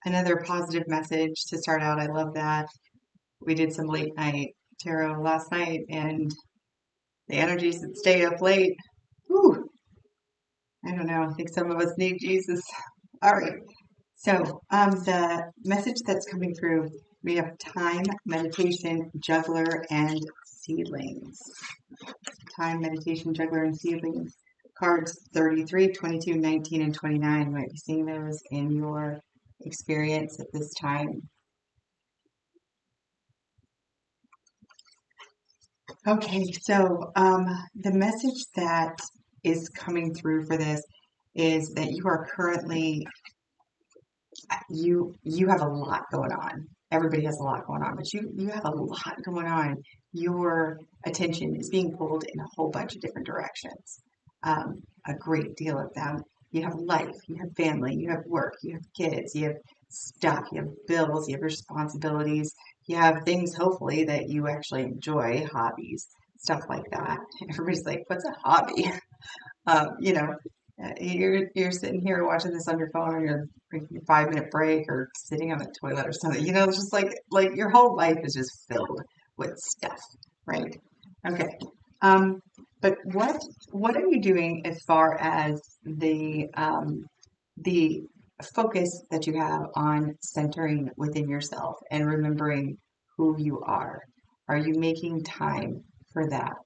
Another positive message to start out. I love that. We did some late night tarot last night, and the energies that stay up late. Whew, I don't know. I think some of us need Jesus. All right. So, the message that's coming through, we have time, meditation, juggler, and seedlings. Time, meditation, juggler, and seedlings. Cards 33, 22, 19, and 29. You might be seeing those in your experience at this time. Okay, so the message that is coming through for this is that you are currently you have a lot going on. Everybody has a lot going on, but you have a lot going on. Your attention is being pulled in a whole bunch of different directions. A great deal of them. You have life, you have family, you have work, you have kids, you have stuff, you have bills, you have responsibilities, you have things hopefully that you actually enjoy, hobbies, stuff like that. Everybody's like, "What's a hobby?" You know, you're sitting here watching this on your phone, or you're taking a 5 minute break, or sitting on the toilet or something. You know, it's just like your whole life is just filled with stuff, right? Okay. Um, but what are you doing as far as the focus that you have on centering within yourself and remembering who you are? Are you making time for that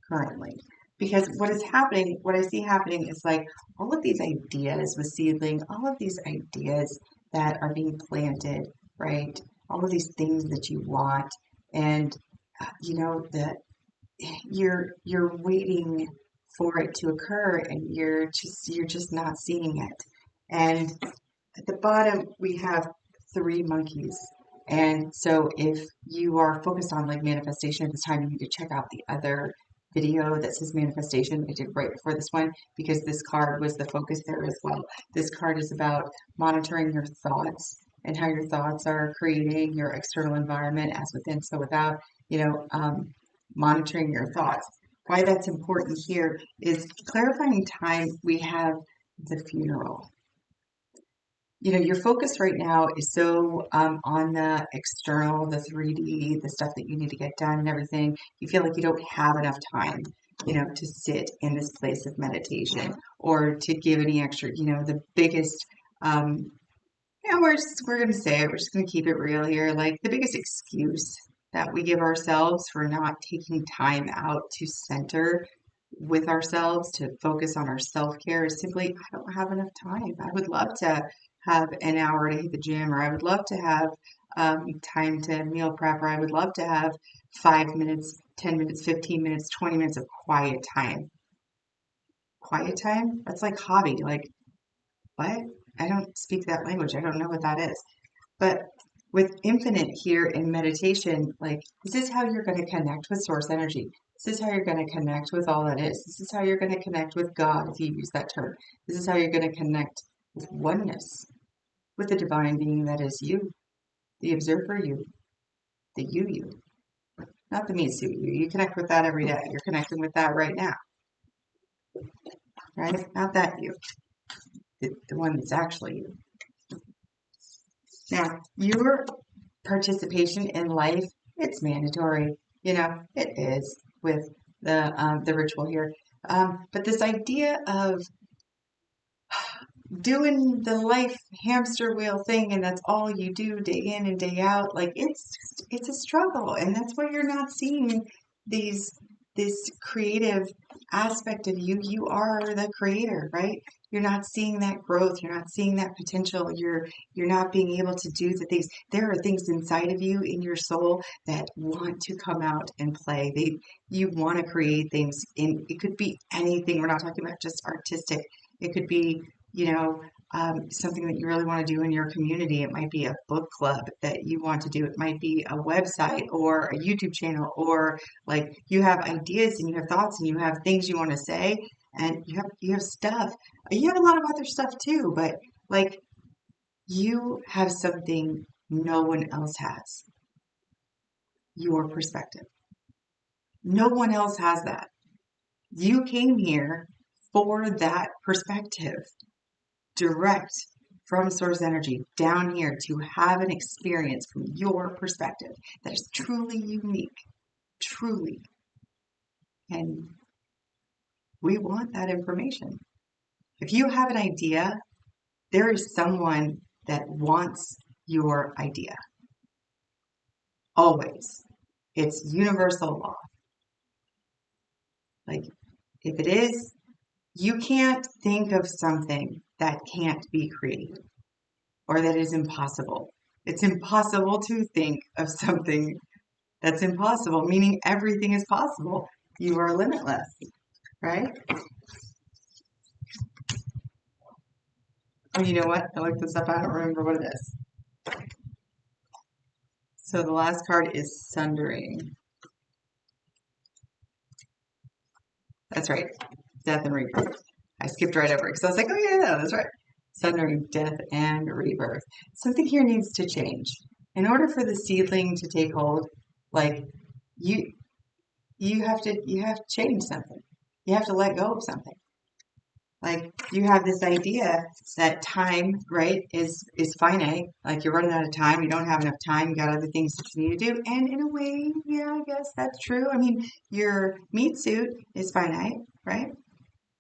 currently? Because what is happening, what I see happening is like all of these ideas with seedling, all of these ideas that are being planted, right? All of these things that you want, and you know that you're waiting for it to occur, and you're just not seeing it. And at the bottom, we have three monkeys. And so if you are focused on like manifestation at this time, you need to check out the other video that says manifestation. I did right before this one because this card was the focus there as well. This card is about monitoring your thoughts and how your thoughts are creating your external environment as within, so without, you know, monitoring your thoughts. Why that's important here is clarifying time. We have the funeral. You know, your focus right now is so on the external, the 3D, the stuff that you need to get done and everything. You feel like you don't have enough time, you know, to sit in this place of meditation or to give any extra, you know, the biggest, yeah, we're gonna say it, we're just gonna keep it real here. Like the biggest excuse that we give ourselves for not taking time out to center with ourselves, to focus on our self-care is simply, I don't have enough time. I would love to have an hour to hit the gym, or I would love to have time to meal prep, or I would love to have 5 minutes, 10 minutes, 15 minutes, 20 minutes of quiet time. Quiet time? That's like hobby. Like, what? I don't speak that language. I don't know what that is. But with infinite here in meditation, like this is how you're going to connect with source energy. This is how you're going to connect with all that is. This is how you're going to connect with God, if you use that term. This is how you're going to connect with oneness, with the divine being that is you, the observer you, the you, not the me suit you. You connect with that every day. You're connecting with that right now, right? Not that you, the one that's actually you. Now, your participation in life, it's mandatory. You know, it is with the ritual here. But this idea of doing the life hamster wheel thing and that's all you do day in and day out, like it's a struggle, and that's why you're not seeing these this creative aspect of you. You are the creator, right? You're not seeing that growth, you're not seeing that potential, you're not being able to do the things. There are things inside of you in your soul that want to come out and play. You want to create things, and it could be anything. We're not talking about just artistic. It could be, you know, something that you really want to do in your community. It might be a book club that you want to do. It might be a website or a YouTube channel, or like you have ideas and you have thoughts and you have things you want to say, and you have stuff. You have a lot of other stuff too, but like you have something no one else has. Your perspective. No one else has that. You came here for that perspective. Direct. from source energy down here to have an experience from your perspective that is truly unique, truly. And we want that information. If you have an idea, there is someone that wants your idea. Always. It's universal law. Like, if it is, you can't think of something that can't be created or that is impossible. It's impossible to think of something that's impossible, meaning everything is possible. You are limitless, right? Oh, you know what? I looked this up. I don't remember what it is. So the last card is Sundering. That's right. Death and rebirth. I skipped right over it because I was like, oh yeah, no, that's right. Sundering, death, and rebirth. Something here needs to change. In order for the seedling to take hold, like you have to change something. You have to let go of something. Like you have this idea that time, right, is finite. Like you're running out of time. You don't have enough time. You got other things that you need to do. And in a way, yeah, I guess that's true. I mean, your meat suit is finite, right?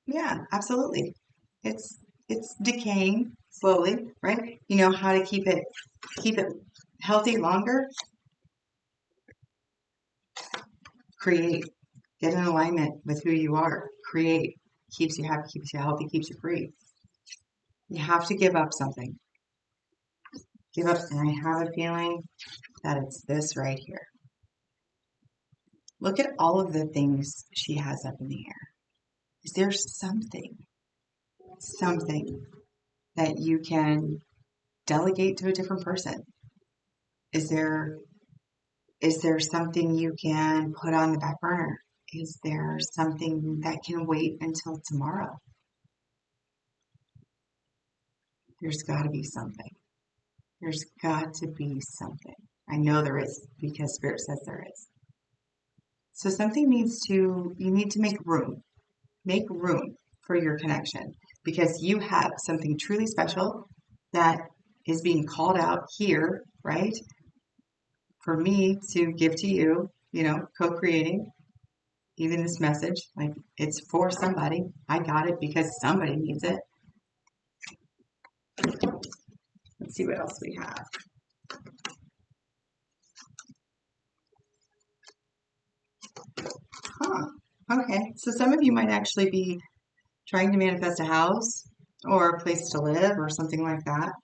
Yeah, absolutely. It's decaying slowly, right? You know how to keep it healthy longer? Create. Get in alignment with who you are. Create. Keeps you happy, keeps you healthy, keeps you free. You have to give up something. Give up, and I have a feeling that it's this right here. Look at all of the things she has up in the air. Is there something that you can delegate to a different person? Is there something you can put on the back burner? Is there something that can wait until tomorrow? There's got to be something. There's got to be something. I know there is because Spirit says there is. So something you need to make room. Make room for your connection because you have something truly special that is being called out here, right? For me to give to you, co-creating even this message, like it's for somebody. I got it because somebody needs it. Let's see what else we have. Huh. Okay. So some of you might actually be trying to manifest a house or a place to live or something like that.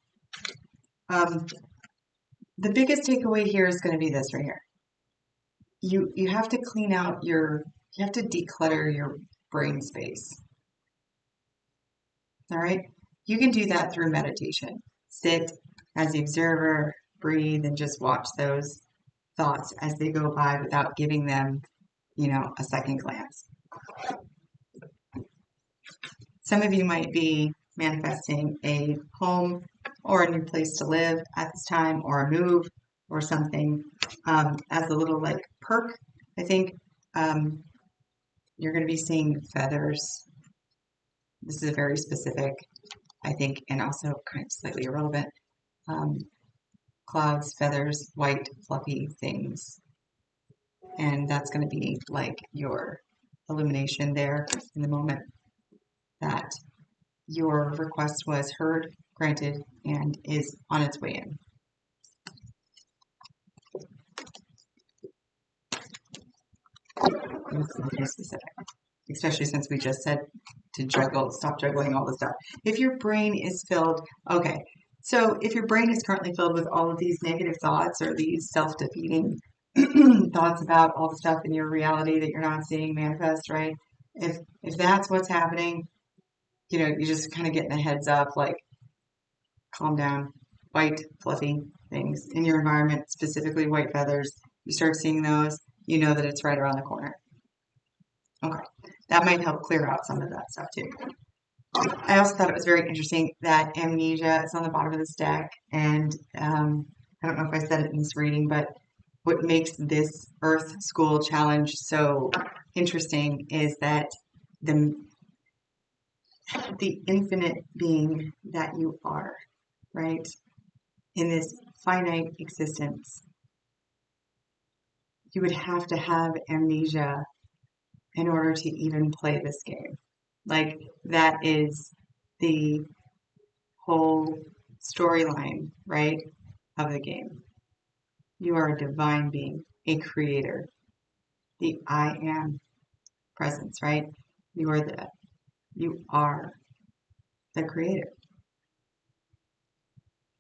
The biggest takeaway here is going to be this right here. You have to clean out you have to declutter your brain space. All right. You can do that through meditation. Sit as the observer, breathe, and just watch those thoughts as they go by without giving them, a second glance. Some of you might be manifesting a home or a new place to live at this time or a move or something as a little like perk. I think you're going to be seeing feathers. This is very specific, I think, and also kind of slightly irrelevant. Clouds, feathers, white, fluffy things. And that's going to be like your illumination there in the moment that your request was heard, granted, and is on its way in. It's something specific, especially since we just said to stop juggling all the stuff. If your brain is filled, okay, so if your brain is currently filled with all of these negative thoughts or these self-defeating thoughts about all the stuff in your reality that you're not seeing manifest, right? If that's what's happening, you just kind of getting a heads up, like calm down. White, fluffy things in your environment, specifically white feathers. You start seeing those, you know that it's right around the corner. Okay, that might help clear out some of that stuff too. I also thought it was very interesting that amnesia is on the bottom of this deck, and I don't know if I said it in this reading, but what makes this Earth School Challenge so interesting is that the infinite being that you are right? In this finite existence, you would have to have amnesia in order to even play this game. Like, that is the whole storyline, right, of the game. You are a divine being, a creator, the I am presence, right? You are the creator.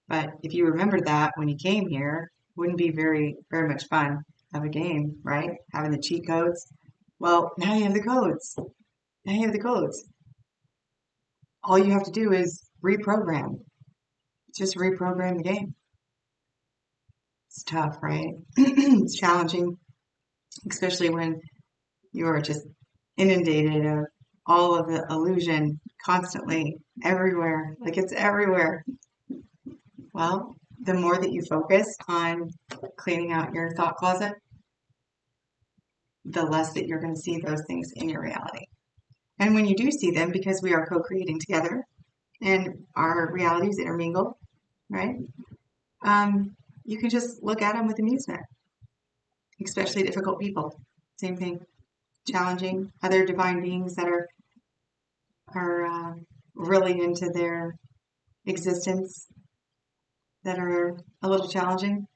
But if you remembered that when you came here, wouldn't be very much fun of a game, right? Having the cheat codes. Well, now you have the codes. Now you have the codes. All you have to do is reprogram. Just reprogram the game. It's tough, right? It's challenging, especially when you are just inundated of all of the illusion constantly, everywhere. Like, it's everywhere. Well, the more that you focus on cleaning out your thought closet, the less that you're going to see those things in your reality. And when you do see them, because we are co-creating together and our realities intermingle, right? You can just look at them with amusement, especially difficult people. Same thing, challenging other divine beings that are really into their existence, that are a little challenging.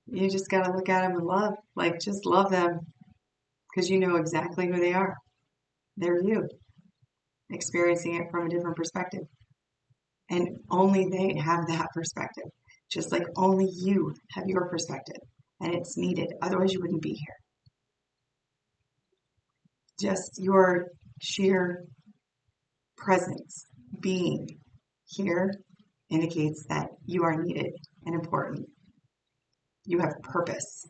You just got to look at them with love, like, just love them, because you know exactly who they are. They're you, experiencing it from a different perspective. And only they have that perspective, just like only you have your perspective. And it's needed, otherwise, you wouldn't be here. Just your sheer presence, being here, indicates that you are needed and important. You have purpose.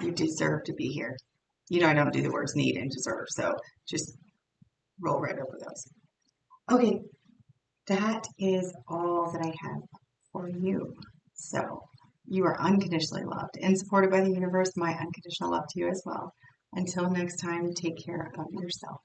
You deserve to be here. You know, I don't do the words need and deserve, so just roll right over those. Okay, that is all that I have for you. So you are unconditionally loved and supported by the universe. My unconditional love to you as well. Until next time, take care of yourself.